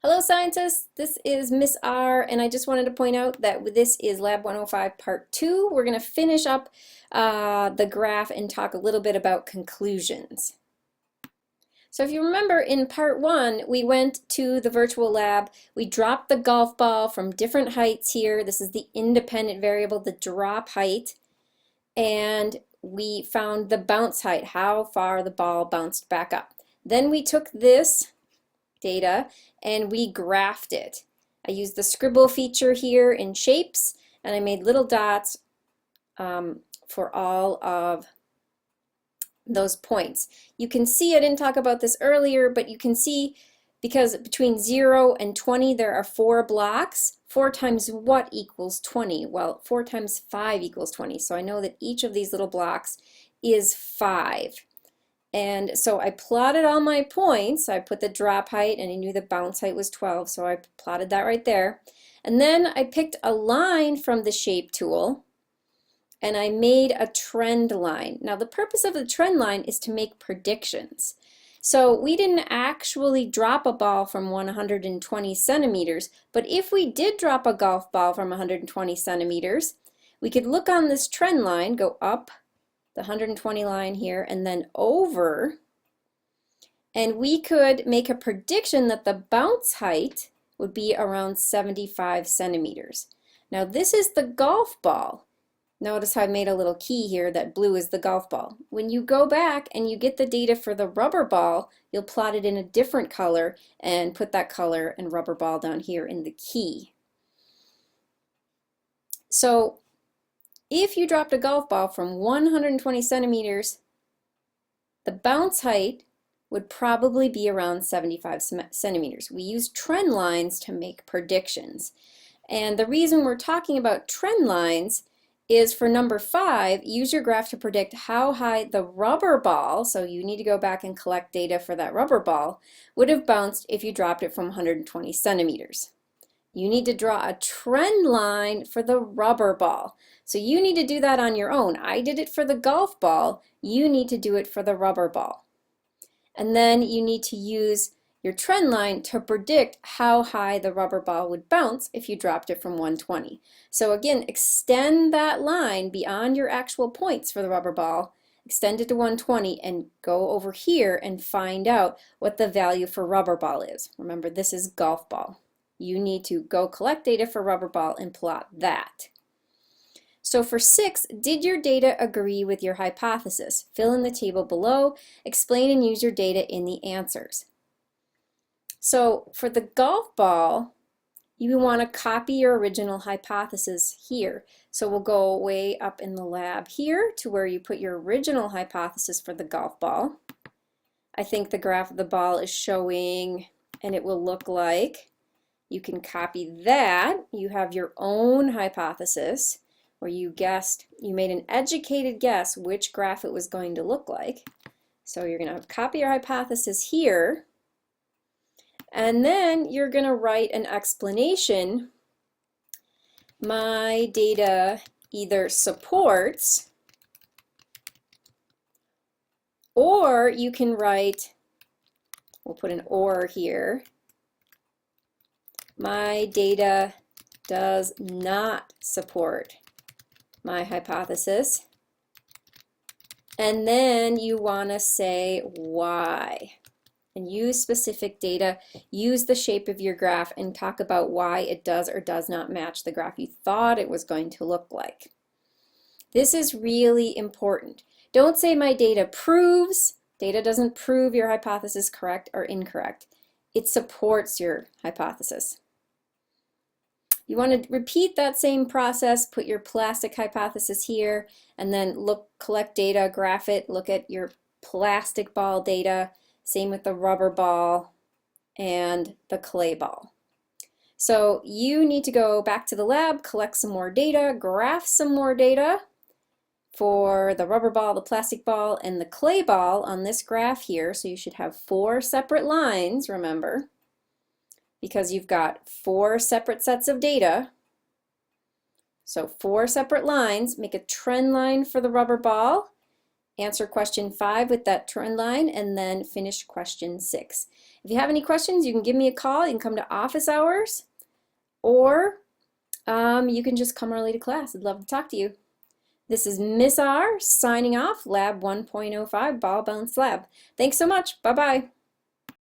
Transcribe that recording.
Hello scientists, this is Miss R, and I just wanted to point out that this is Lab 105 Part 2. We're going to finish up the graph and talk a little bit about conclusions. So if you remember, in Part 1 we went to the virtual lab, we dropped the golf ball from different heights here. This is the independent variable, the drop height, and we found the bounce height, how far the ball bounced back up. Then we took this data and we graphed it. I used the scribble feature here in shapes, and I made little dots for all of those points. You can see, I didn't talk about this earlier, but you can see because between 0 and 20 there are 4 blocks. 4 times what equals 20? Well, 4 times 5 equals 20. So I know that each of these little blocks is 5. And so I plotted all my points. I put the drop height and I knew the bounce height was 12, so I plotted that right there. And then I picked a line from the shape tool and I made a trend line. Now the purpose of the trend line is to make predictions. So we didn't actually drop a ball from 120 centimeters, but if we did drop a golf ball from 120 centimeters, we could look on this trend line, go up the 120 line here and then over, and we could make a prediction that the bounce height would be around 75 centimeters. Now this is the golf ball. Notice how I made a little key here that blue is the golf ball. When you go back and you get the data for the rubber ball, you'll plot it in a different color and put that color and rubber ball down here in the key. So if you dropped a golf ball from 120 centimeters, the bounce height would probably be around 75 centimeters. We use trend lines to make predictions. And the reason we're talking about trend lines is for number 5, use your graph to predict how high the rubber ball, so you need to go back and collect data for that rubber ball, would have bounced if you dropped it from 120 centimeters. You need to draw a trend line for the rubber ball. So you need to do that on your own. I did it for the golf ball. You need to do it for the rubber ball. And then you need to use your trend line to predict how high the rubber ball would bounce if you dropped it from 120. So again, extend that line beyond your actual points for the rubber ball, extend it to 120 and go over here and find out what the value for rubber ball is. Remember, this is golf ball. You need to go collect data for rubber ball and plot that. So for 6, did your data agree with your hypothesis? Fill in the table below, explain and use your data in the answers. So for the golf ball, you want to copy your original hypothesis here. So we'll go way up in the lab here to where you put your original hypothesis for the golf ball. I think the graph of the ball is showing, and it will look like, you can copy that. You have your own hypothesis where you guessed, you made an educated guess which graph it was going to look like. So you're going to copy your hypothesis here, and then you're going to write an explanation. My data either supports, or you can write, we'll put an or here, my data does not support my hypothesis. And then you want to say why. And use specific data, use the shape of your graph, and talk about why it does or does not match the graph you thought it was going to look like. This is really important. Don't say my data proves. Data doesn't prove your hypothesis correct or incorrect. It supports your hypothesis. You want to repeat that same process, put your plastic hypothesis here, and then collect data, graph it, look at your plastic ball data, same with the rubber ball and the clay ball. So you need to go back to the lab, collect some more data, graph some more data for the rubber ball, the plastic ball, and the clay ball on this graph here. So you should have 4 separate lines, remember, because you've got 4 separate sets of data. So 4 separate lines. Make a trend line for the rubber ball answer question 5 with that trend line, and then finish question 6. If you have any questions, you can give me a call. You can come to office hours, or you can just come early to class. I'd love to talk to you. This is Miss R signing off, Lab 1.05, Ball Bounce Lab. Thanks so much. Bye-bye.